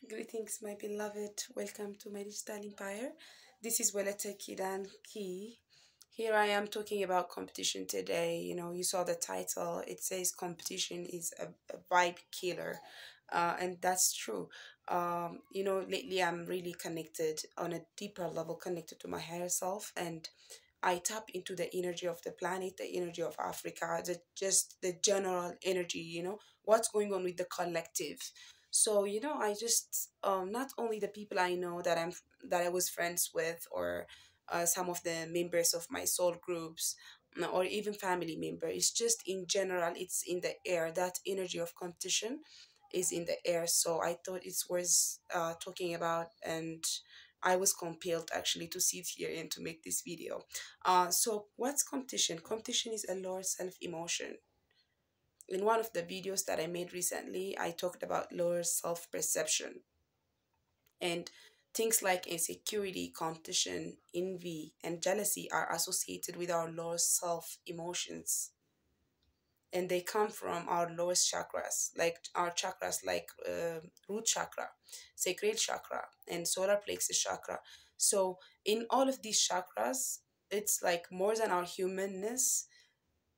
Greetings, my beloved. Welcome to my digital empire. This is Welete Kidan Ki. Here I am talking about competition today. You saw the title. It says competition is a vibe killer. And that's true. Lately I'm really connected on a deeper level, connected to my higher self. And I tap into the energy of the planet, the energy of Africa, just the general energy, what's going on with the collective. So, I just not only the people I know that I was friends with, or some of the members of my soul groups, or even family member. It's just in general, it's in the air. That energy of competition is in the air. So I thought it's worth talking about, and I was compelled actually to sit here and to make this video. So what's competition? Competition is a lower self emotion. In one of the videos that I made recently, I talked about lower self perception, and things like insecurity, competition, envy, and jealousy are associated with our lower self emotions, and they come from our lowest chakras, like our chakras, like root chakra, sacral chakra, and solar plexus chakra. So in all of these chakras, it's like more than our humanness.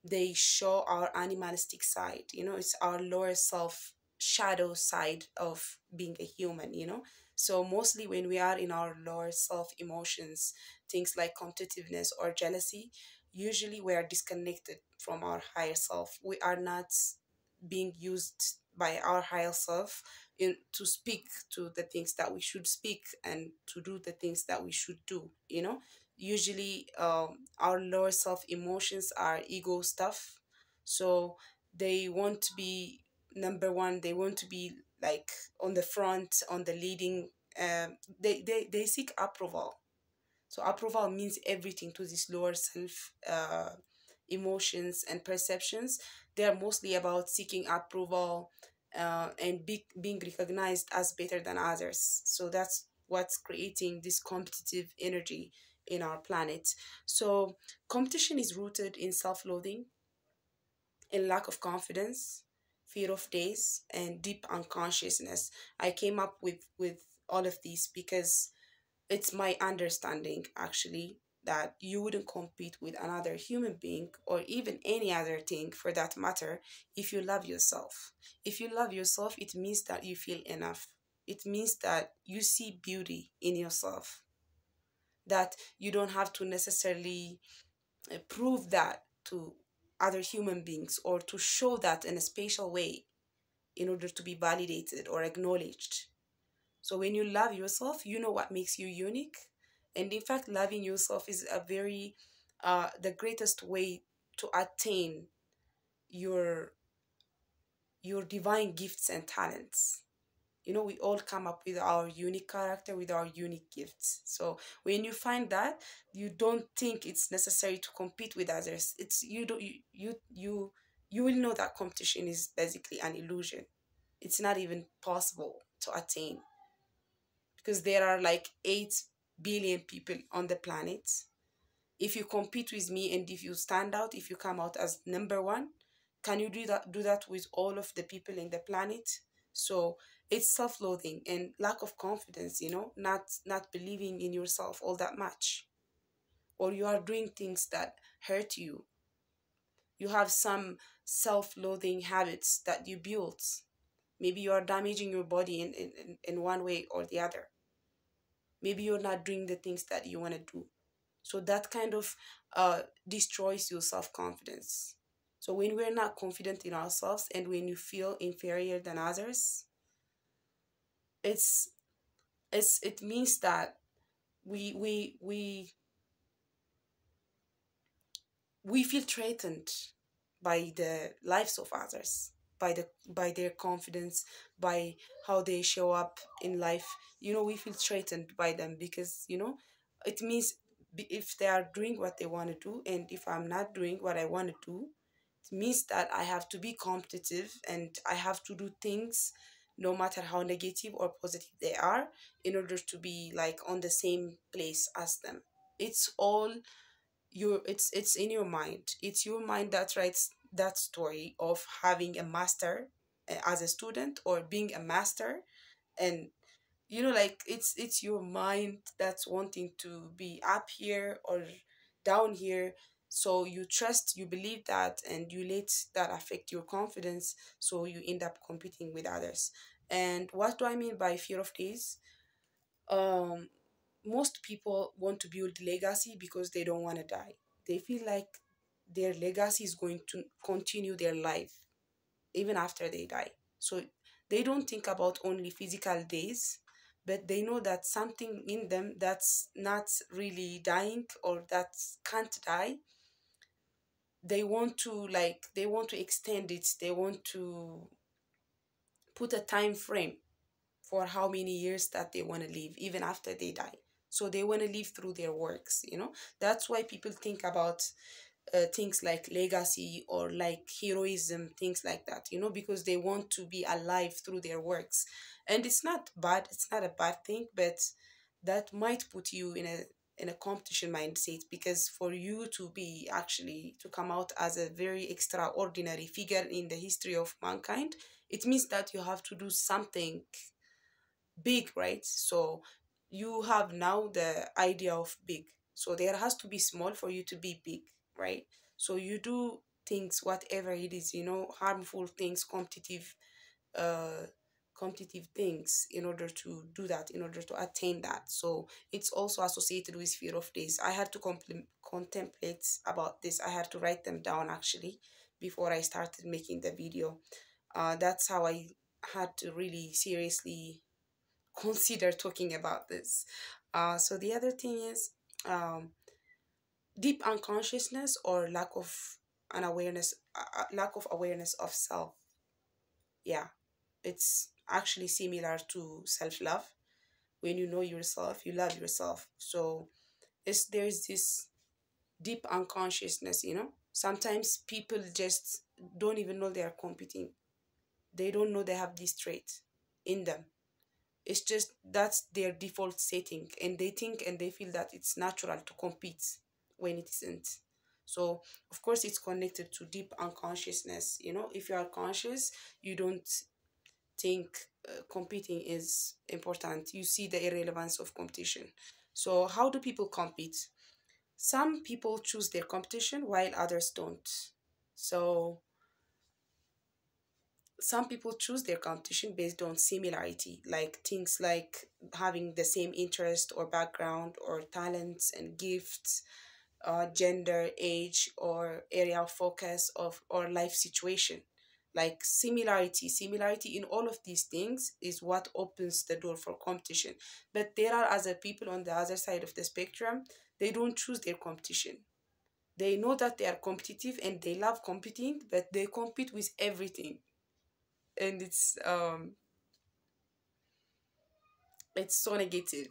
They show our animalistic side. It's our lower self, shadow side of being a human. So mostly when we are in our lower self emotions, things like competitiveness or jealousy, usually we are disconnected from our higher self. We are not being used by our higher self to speak to the things that we should speak and to do the things that we should do. Usually our lower self emotions are ego stuff. So they want to be number one. They want to be like on the front, on the leading. They seek approval. So approval means everything to this lower self emotions and perceptions. They are mostly about seeking approval, and being recognized as better than others. So that's what's creating this competitive energy in our planet. So competition is rooted in self-loathing, in lack of confidence, fear of days, and deep unconsciousness. I came up with all of these because it's my understanding actually that you wouldn't compete with another human being, or even any other thing for that matter, if you love yourself. If you love yourself, it means that you feel enough. It means that you see beauty in yourself, that you don't have to necessarily prove that to other human beings, or to show that in a special way in order to be validated or acknowledged. So when you love yourself, you know what makes you unique. And in fact, loving yourself is the greatest way to attain your your divine gifts and talents. We all come up with our unique character, with our unique gifts. So when you find that, you don't think it's necessary to compete with others. It's you don't you will know that competition is basically an illusion. It's not even possible to attain, because there are like 8 billion people on the planet. If you compete with me, and if you stand out, if you come out as number one, can you do that with all of the people in the planet? So it's self-loathing and lack of confidence, not believing in yourself all that much, or you are doing things that hurt you. You have some self-loathing habits that you built. Maybe you are damaging your body in one way or the other. Maybe you're not doing the things that you want to do. So that kind of destroys your self-confidence. So when we're not confident in ourselves, and when you feel inferior than others, it's it means that we we we we feel threatened by the lives of others, by their confidence, by how they show up in life. We feel threatened by them, because it means, if they are doing what they want to do, and if I'm not doing what I want to do, it means that I have to be competitive, and I have to do things no matter how negative or positive they are, in order to be like on the same place as them. It's all it's in your mind. It's your mind that writes that story of having a master as a student, or being a master, and like it's your mind that's wanting to be up here or down here. So you trust, you believe that, and you let that affect your confidence, so you end up competing with others. And what do I mean by fear of this? um Most people want to build legacy because they don't want to die. They feel like their legacy is going to continue their life even after they die. So they don't think about only physical days, but they know that something in them that's not really dying or that can't die, they want to extend it. They want to put a time frame for how many years that they want to live even after they die. So they want to live through their works. That's why people think about things like legacy or like heroism, things like that, because they want to be alive through their works. And it's not bad, it's not a bad thing, but that might put you in a competition mindset, because for you to be actually to come out as a very extraordinary figure in the history of mankind, it means that you have to do something big, right? So you have now the idea of big. So there has to be small for you to be big, right? So you do things, whatever it is, harmful things, uh, competitive things, in order to do that, in order to attain that. So it's also associated with fear of this. I had to contemplate about this. I had to write them down actually before I started making the video. That's how I had to really seriously consider talking about this. So the other thing is um, deep unconsciousness or lack of awareness of self. Yeah, it's actually similar to self-love. When you know yourself, you love yourself. So there's this deep unconsciousness. Sometimes people just don't even know they are competing. They don't know they have this trait in them. It's just that's their default setting, and they think and they feel that it's natural to compete when it isn't. So of course it's connected to deep unconsciousness. If you are conscious, you don't think competing is important. You see the irrelevance of competition. So how do people compete? Some people choose their competition while others don't. So some people choose their competition based on similarity, like things like having the same interest or background or talents and gifts, gender, age, or area of focus of or life situation. Like similarity in all of these things is what opens the door for competition. But there are other people on the other side of the spectrum. They don't choose their competition. They know that they are competitive and they love competing, but they compete with everything. And it's so negative.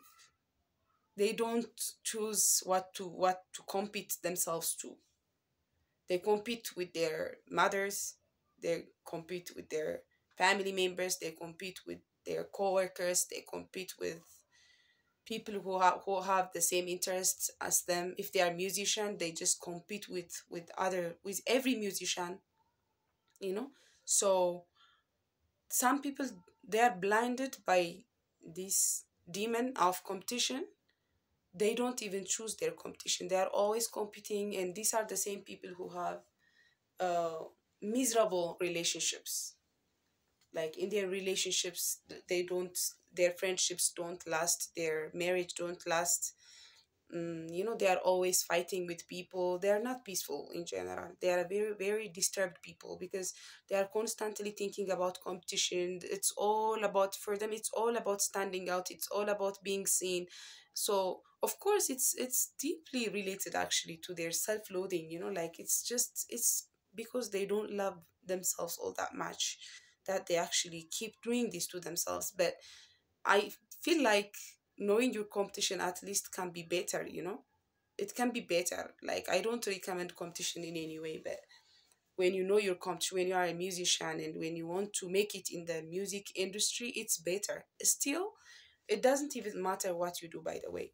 They don't choose what to compete themselves to. They compete with their mothers, they compete with their family members, they compete with their coworkers, they compete with people who have the same interests as them. If they are musician, they just compete with every musician. So some people, they are blinded by this demon of competition. They don't even choose their competition, they are always competing, and these are the same people who have uh, miserable relationships. Like in their relationships, they don't their friendships don't last, their marriage don't last. They are always fighting with people. They are not peaceful in general. They are very, very disturbed people because they are constantly thinking about competition. It's all about, for them, it's all about standing out. It's all about being seen. So, of course, it's deeply related actually to their self-loathing. Like it's because they don't love themselves all that much that they actually keep doing this to themselves. But I feel like knowing your competition at least can be better. It can be better. Like, I don't recommend competition in any way, but when you know your competition, when you are a musician and when you want to make it in the music industry, it's better. Still, it doesn't even matter what you do, by the way.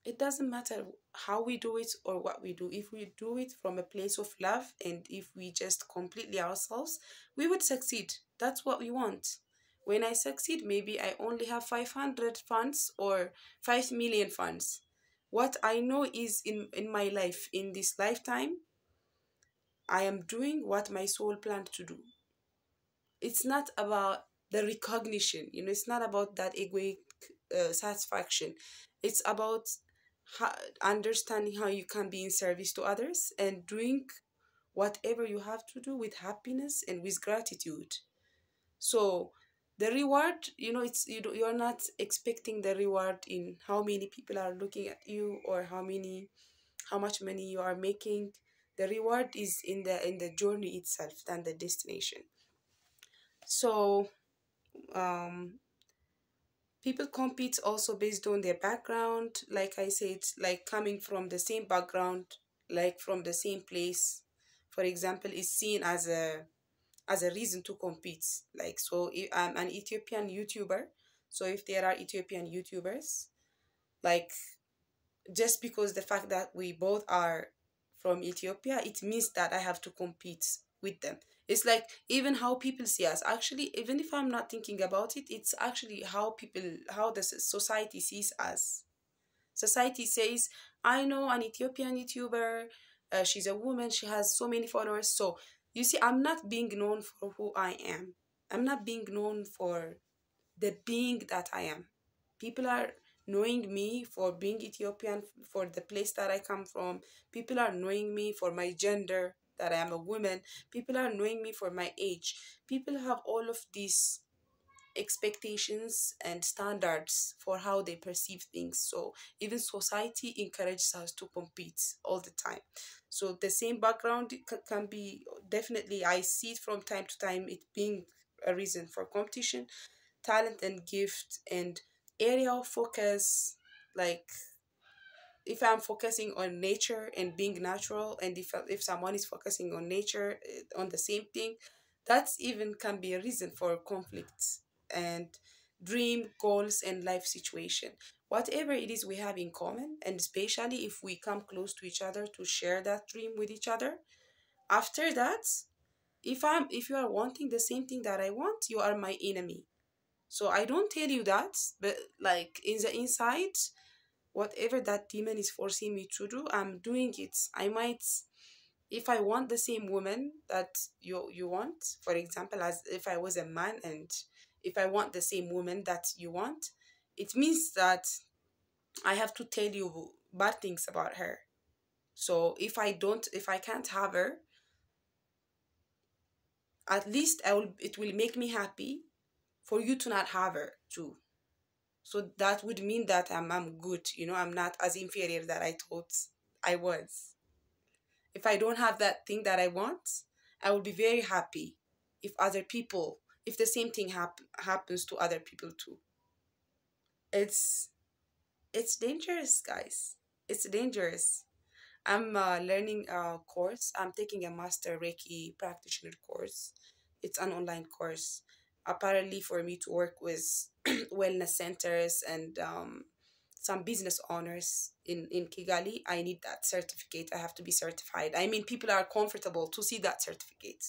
It doesn't matter how we do it or what we do. If we do it from a place of love and if we just completely ourselves, we would succeed. That's what we want. When I succeed, maybe I only have 500 funds or 5 million funds. What I know is in my life, in this lifetime, I am doing what my soul planned to do. It's not about the recognition, it's not about that egoic satisfaction. It's about understanding how you can be in service to others and doing whatever you have to do with happiness and with gratitude. So the reward, it's you're not expecting the reward in how many people are looking at you or how much money you are making. The reward is in the journey itself than the destination. So um people compete also based on their background. Like I said, like coming from the same background, like from the same place, for example, is seen as a reason to compete. Like, so if I'm an Ethiopian YouTuber, so if there are Ethiopian YouTubers, like, just because the fact that we both are from Ethiopia, it means that I have to compete with them. It's like even how people see us. Actually, even if I'm not thinking about it, it's actually how the society sees us. Society says, I know an Ethiopian YouTuber, she's a woman, she has so many followers. So you see, I'm not being known for who I am. I'm not being known for the being that I am. People are knowing me for being Ethiopian, for the place that I come from. People are knowing me for my gender, that I am a woman. People are knowing me for my age. People have all of these expectations and standards for how they perceive things. So even society encourages us to compete all the time. So the same background can be, definitely I see it from time to time, it being a reason for competition. Talent and gift and area of focus, like if I'm focusing on nature and being natural, and if someone is focusing on nature, on the same thing, that's even can be a reason for conflicts and dream goals and life situation. Whatever it is we have in common, and especially if we come close to each other to share that dream with each other, after that, if you are wanting the same thing that I want, you are my enemy. So I don't tell you that, but like in the inside, whatever that demon is forcing me to do, I'm doing it. I might, if I want the same woman that you want, for example, as if I was a man, and if I want the same woman that you want, it means that I have to tell you bad things about her. So if I can't have her, at least it will make me happy for you to not have her too. So that would mean that I'm good, I'm not as inferior that I thought I was. If I don't have that thing that I want, I will be very happy if the same thing happens to other people too. It's it's dangerous, guys. It's dangerous. I'm learning a course. I'm taking a master Reiki practitioner course. It's an online course. Apparently, for me to work with wellness centers and some business owners in Kigali, I need that certificate. I have to be certified. I mean, people are comfortable to see that certificate.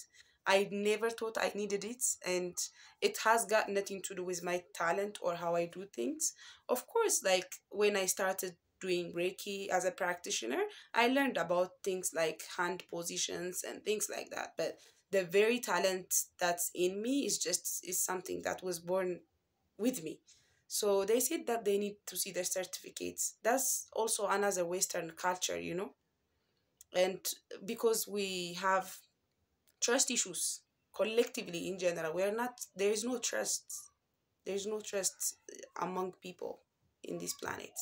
I never thought I needed it, and it has got nothing to do with my talent or how I do things. Of course, like when I started doing Reiki as a practitioner, I learned about things like hand positions and things like that. But the very talent that's in me is something that was born with me. So they said that they need to see their certificates. That's also another Western culture, and because we have trust issues collectively in general, we're not there is no trust. There is no trust among people in this planet.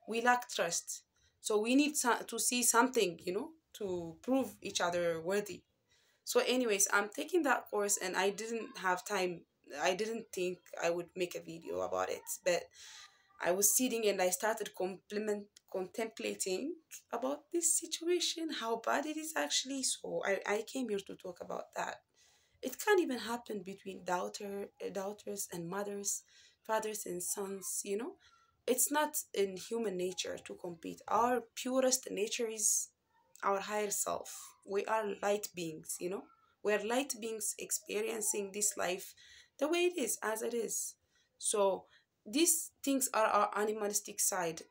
We lack trust. So we need to see something, to prove each other worthy. So, anyways, I'm taking that course and I didn't have time. I didn't think I would make a video about it, but I was sitting and I started contemplating about this situation, how bad it is actually. So I came here to talk about that. It can't even happen between daughters and mothers, fathers and sons. It's not in human nature to compete. Our purest nature is our higher self. We are light beings. We're light beings experiencing this life the way it is, as it is. So these things are our animalistic side.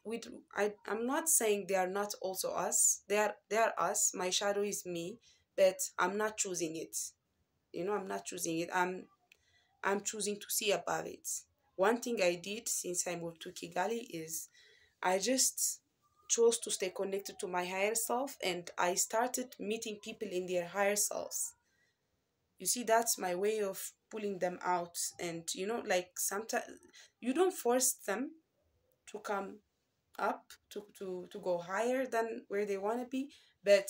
I'm not saying they are not also us. They are us. My shadow is me, but I'm not choosing it. I'm not choosing it. I'm choosing to see above it. One thing I did since I moved to Kigali is I just chose to stay connected to my higher self, and I started meeting people in their higher selves. You see, that's my way of pulling them out. And like sometimes you don't force them to come up, to go higher than where they want to be. But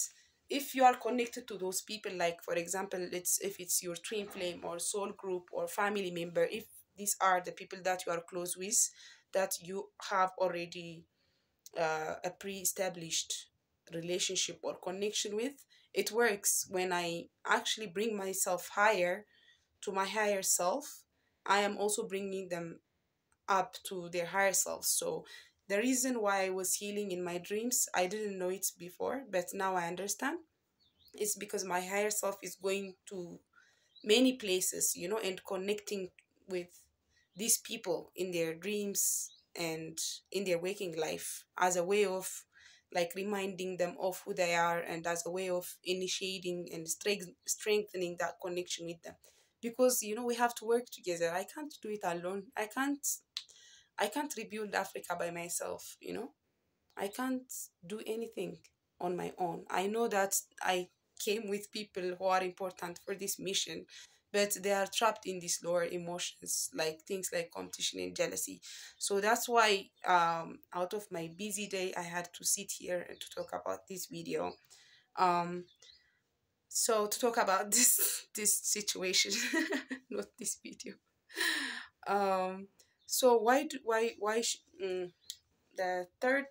if you are connected to those people, like for example, if it's your twin flame or soul group or family member, if these are the people that you are close with, that you have already a pre-established relationship or connection with, it works. When I actually bring myself higher to my higher self, I am also bringing them up to their higher self. So the reason why I was healing in my dreams, I didn't know it before, but now I understand. It's because my higher self is going to many places, and connecting with these people in their dreams and in their waking life, as a way of like reminding them of who they are, and as a way of initiating and strengthening that connection with them. Because we have to work together. I can't do it alone. I can't rebuild Africa by myself. I can't do anything on my own. I know that I came with people who are important for this mission, but they are trapped in these lower emotions, like things like competition and jealousy. So that's why, out of my busy day, I had to sit here and to talk about this video. Um, so to talk about this situation, not this video. Um, so the third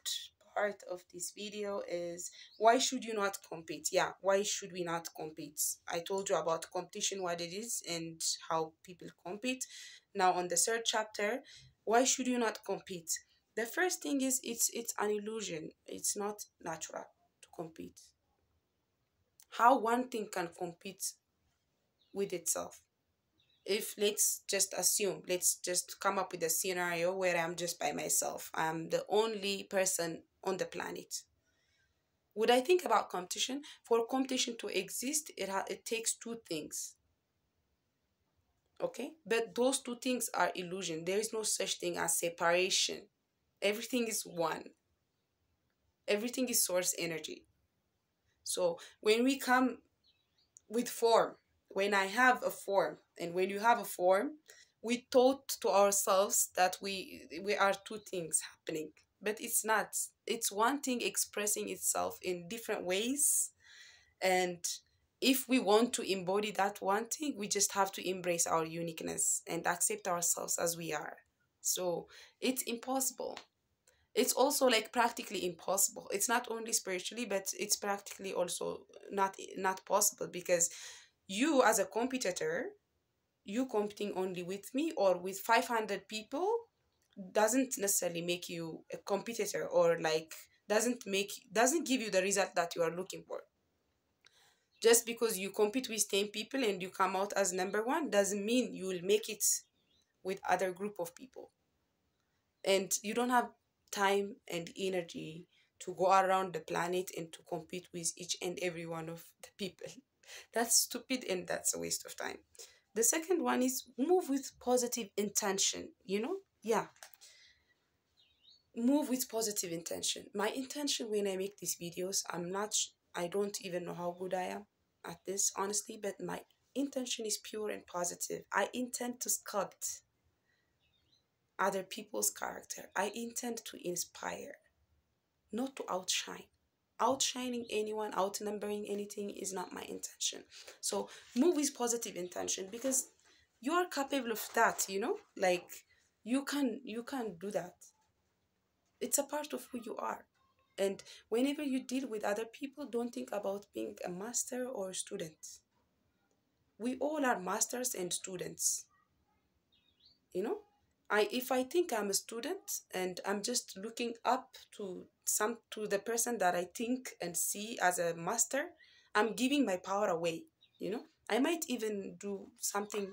part of this video is, why should you not compete? Yeah, why should we not compete? I told you about competition, what it is, and how people compete. Now on the third chapter, why should you not compete? The first thing is, it's an illusion. It's not natural to compete. How one thing can compete with itself? If let's just come up with a scenario where I'm just by myself, I'm the only person on the planet. Would I think about competition? For competition to exist, it takes two things. Okay, but those two things are illusion. There is no such thing as separation. Everything is one. Everything is source energy. So when we come with form, when I have a form, and when you have a form, we thought to ourselves that we are two things happening, but it's not. It's one thing expressing itself in different ways. And if we want to embody that one thing, we just have to embrace our uniqueness and accept ourselves as we are. So it's impossible. It's also like practically impossible. It's not only spiritually, but it's practically also not possible, because you as a competitor, you competing only with me or with 500 people doesn't necessarily make you a competitor, or like doesn't give you the result that you are looking for. Just because you compete with 10 people and you come out as number one doesn't mean you will make it with other group of people. And you don't have time and energy to go around the planet and to compete with each and every one of the people. That's stupid, and that's a waste of time. The second one is, move with positive intention. Yeah, move with positive intention. My intention when I make these videos, I don't even know how good I am at this, honestly, but my intention is pure and positive. I intend to sculpt other people's character. I intend to inspire, not to outshine. Outshining anyone, outnumbering anything is not my intention. So move with positive intention, because you are capable of that. Like you can do that. It's a part of who you are. And whenever you deal with other people, don't think about being a master or a student. We all are masters and students. you know if I think I'm a student and I'm just looking up to the person that I think and see as a master, I'm giving my power away. I might even do something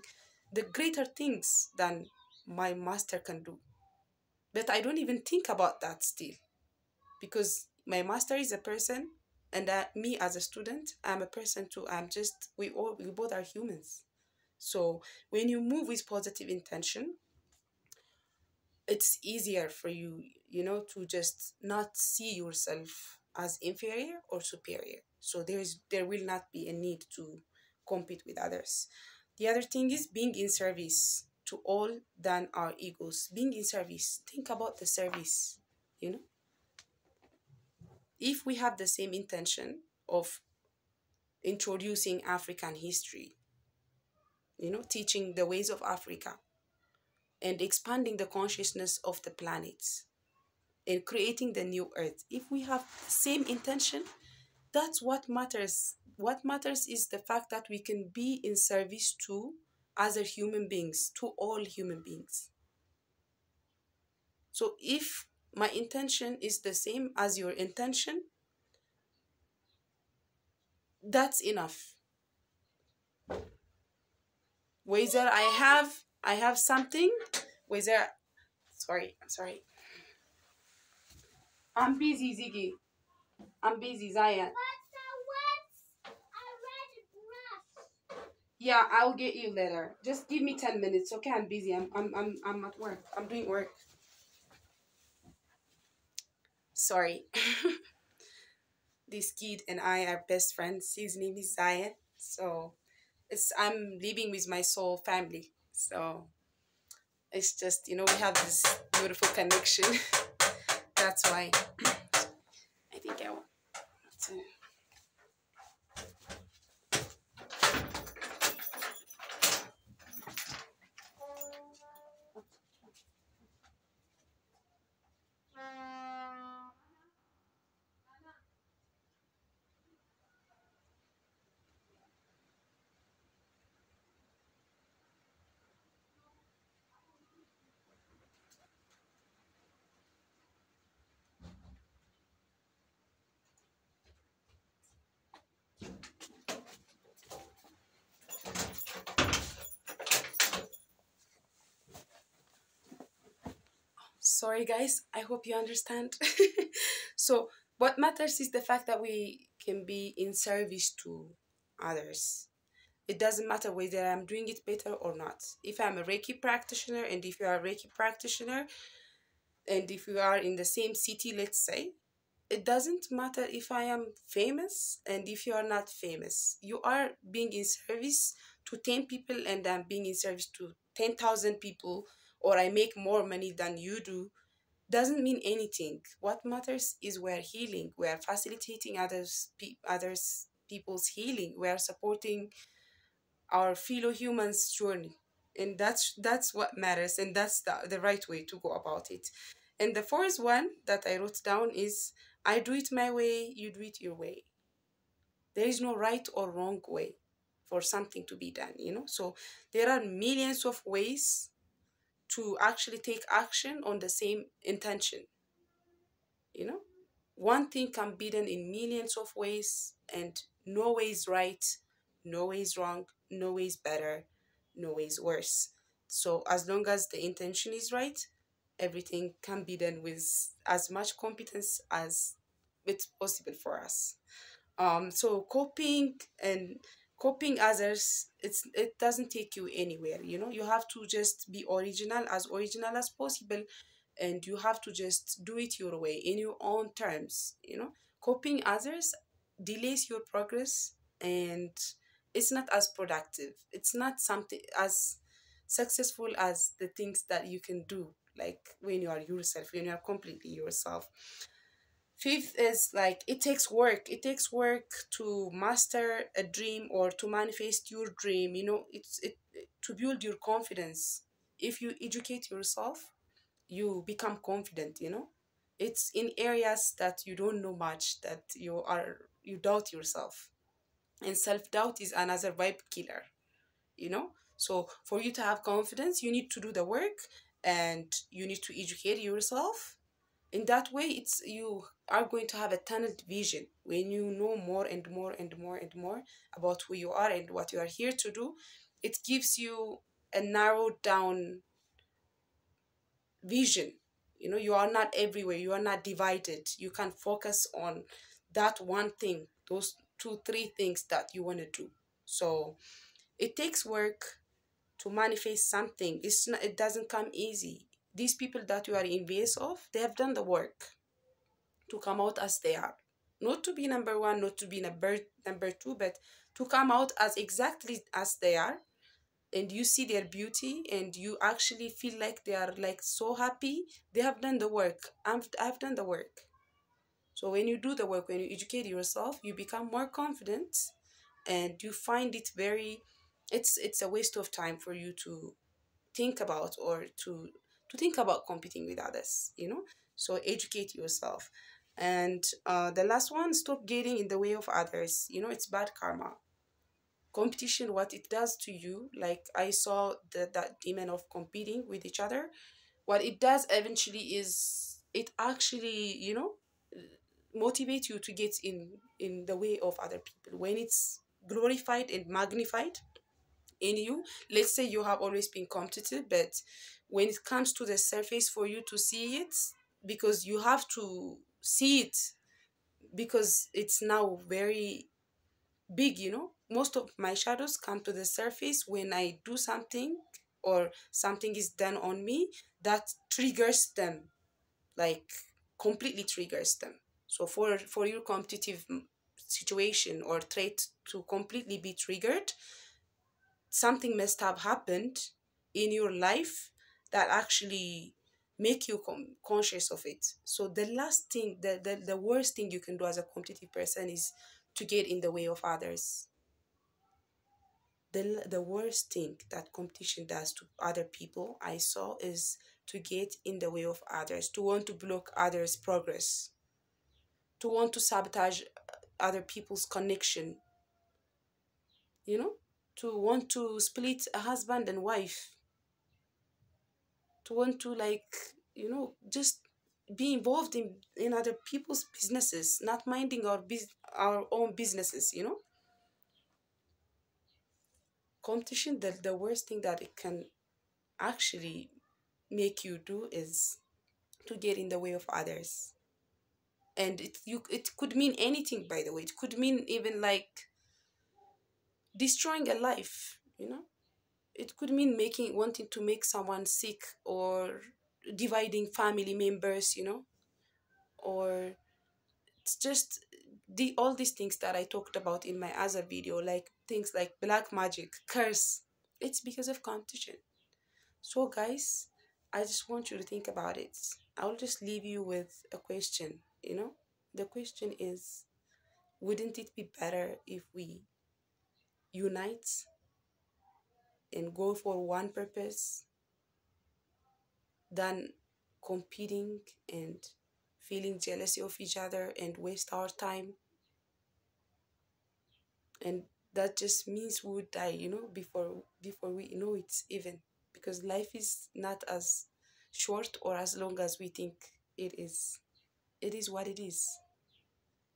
the greater things than my master can do. But I don't even think about that still, because my master is a person, and me as a student, I'm a person too. We both are humans. So when you move with positive intention, it's easier for you, to just not see yourself as inferior or superior. So there will not be a need to compete with others. The other thing is being in service to all than our egos. Being in service, think about the service. you know if we have the same intention of introducing African history, teaching the ways of Africa, and expanding the consciousness of the planet, and creating the new earth, if we have the same intention, that's what matters. What matters is the fact that we can be in service to other human beings, to all human beings. So if my intention is the same as your intention, that's enough. Whether I have something, whether I'm sorry. I'm busy, Ziggy. I'm busy, Zaya. Yeah, I'll get you later. Just give me 10 minutes, okay? I'm busy. I'm at work. I'm doing work. Sorry. This kid and I are best friends. His name is Zaya. So I'm living with my soul family. So it's just, we have this beautiful connection. That's why I think I want to. Sorry, guys. I hope you understand. So, what matters is the fact that we can be in service to others. It doesn't matter whether I'm doing it better or not. If I'm a Reiki practitioner, and if you are a Reiki practitioner, and if we are in the same city, let's say, it doesn't matter if I am famous and if you are not famous. You are being in service to 10 people, and I'm being in service to 10,000 people, or I make more money than you do, doesn't mean anything. What matters is we're healing. We are facilitating others people's healing. We are supporting our fellow humans' journey, and that's what matters, and that's the right way to go about it. And the fourth one that I wrote down is, I do it my way, you do it your way. There is no right or wrong way for something to be done. So there are millions of ways to actually take action on the same intention. you know One thing can be done in millions of ways, and no way is right, no way is wrong, no way is better, no way is worse. So as long as the intention is right, everything can be done with as much competence as it's possible for us. So copying others, it doesn't take you anywhere. You have to just be original as possible, and you have to just do it your way in your own terms. Copying others delays your progress, and it's not as productive. It's not something as successful as the things that you can do, like when you are yourself, when you are completely yourself. Fifth is, like, it takes work. It takes work to master a dream or to manifest your dream. To build your confidence. If you educate yourself, you become confident. It's in areas that you don't know much that you doubt yourself. And self-doubt is another vibe killer. So for you to have confidence, you need to do the work, and you need to educate yourself. In that way, you are going to have a tunnel vision. When you know more and more and more and more about who you are and what you are here to do, it gives you a narrowed down vision. You know, you are not everywhere, you are not divided. You can focus on that one thing, those two, three things that you want to do. So it takes work to manifest something. It doesn't come easy. These people that you are envious of, they have done the work to come out as they are. Not to be number one, not to be number two, but to come out as exactly as they are. And you see their beauty and you actually feel like they are like so happy. They have done the work. I've done the work. So when you do the work, when you educate yourself, you become more confident, and you find it very, it's a waste of time for you to think about, or to think about competing with others, you know. So educate yourself. And the last one, stop getting in the way of others. You know, it's bad karma. Competition, what it does to you, like I saw that demon of competing with each other, what it does eventually is it actually, you know, motivate you to get in the way of other people. When it's glorified and magnified in you, let's say you have always been competitive, but when it comes to the surface for you to see it, because you have to see it, because it's now very big, you know. Most of my shadows come to the surface when I do something, or something is done on me that triggers them, like completely triggers them. So for your competitive situation or trait to completely be triggered, something must have happened in your life that actually make you conscious of it. So the last thing, the worst thing you can do as a competitive person is to get in the way of others. The worst thing that competition does to other people I saw is to get in the way of others, to want to block others' progress, to want to sabotage other people's connection, you know, to want to split a husband and wife, to want to, like, you know, just be involved in other people's businesses, not minding our own businesses, you know. Competition, the worst thing that it can actually make you do is to get in the way of others. And it could mean anything, by the way. It could mean even like destroying a life, you know. It could mean making wanting to make someone sick, or dividing family members, you know. Or it's just all these things that I talked about in my other video, like things like black magic, curse. It's because of competition. So guys, I just want you to think about it. I'll just leave you with a question, you know. The question is, wouldn't it be better if we unite and go for one purpose than competing and feeling jealousy of each other and waste our time? And that just means we would die, you know, before we know it even, because life is not as short or as long as we think it is. It is what it is.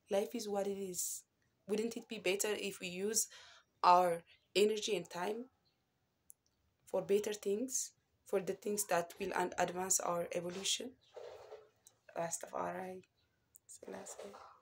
Life is what it is. Wouldn't it be better if we use our energy and time for better things, for the things that will advance our evolution? Rastafari. Selassie.